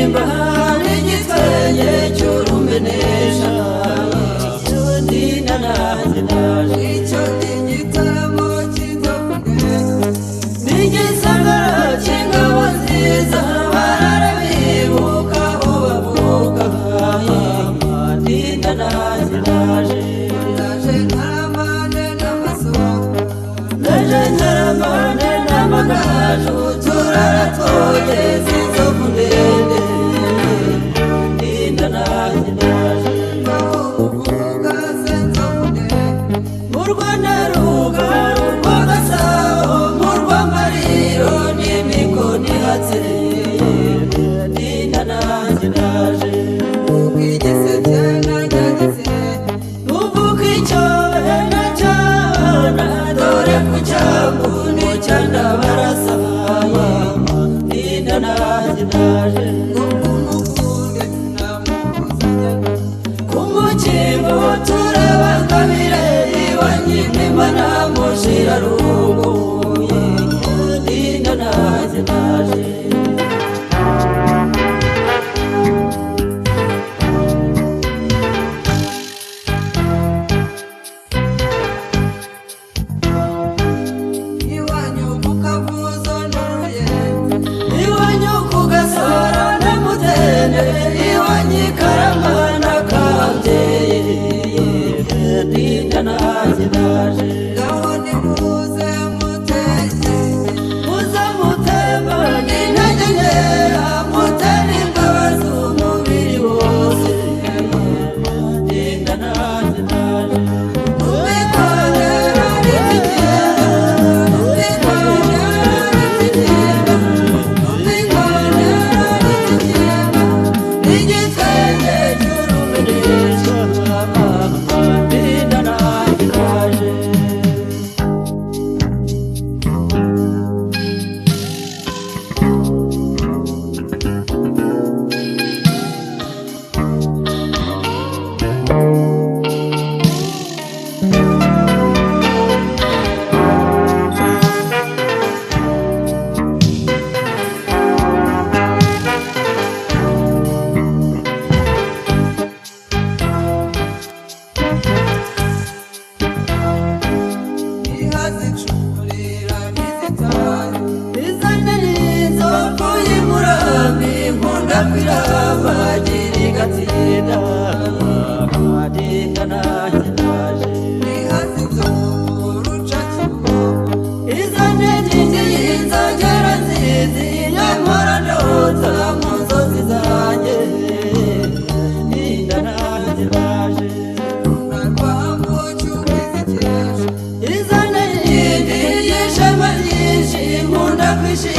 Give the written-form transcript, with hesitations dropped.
intimba n'igitwenge cy'urumenesha Ndinda nanjye naje icyo ni igitaramo cy'inzovuge n'igisagara cy'ingabo nziza barara bibuka aho bavuka Ndinda nanjye naje ntaramane n'amasoka naje ntaramane n'amagaju turara twogeze inzovu ndende Ndinda nanjye naje mu Rwanda rugari urwa Gasabo mu Rwambariro n'imikoni ihatse Ndinda nanjye naje ubwigiseke na nyagise uvuga icyobe na cyana dore ku cyambu n'icyanda barasaba Ndinda nanjye naje kumukimbo turabangabire iwanyimimana mushirarungu Ndinda nanjye naje iwanyu ku Kavuzo n'Uruyenzi iwanyu ku Gasoro na Mutende iwanyu i Karama na Kabyeyi Ndinda nanjye naje ngaho nimuze muteze muze mutemba n'intege nkeya mutere imbabazi umubiri wose Ndinda nanjye naje ubikondera n'ikigenda ubikondera n'ikigenda ubikondera n'ikigenda n'igitwenge cy'urumenesha Ndinda nanjye naje ihazicurira n'izitaye izane n'inzovu y'umurambi nkunda kwirabagira igatinda Ndinda nanjye naje ihazicurira urucakigo izane n'indi y'inzogera nzizi nyamara ndota mu nzozi zanjye Ndinda nanjye naje izane n'indi y'ishema ryinshi nkunda kwishima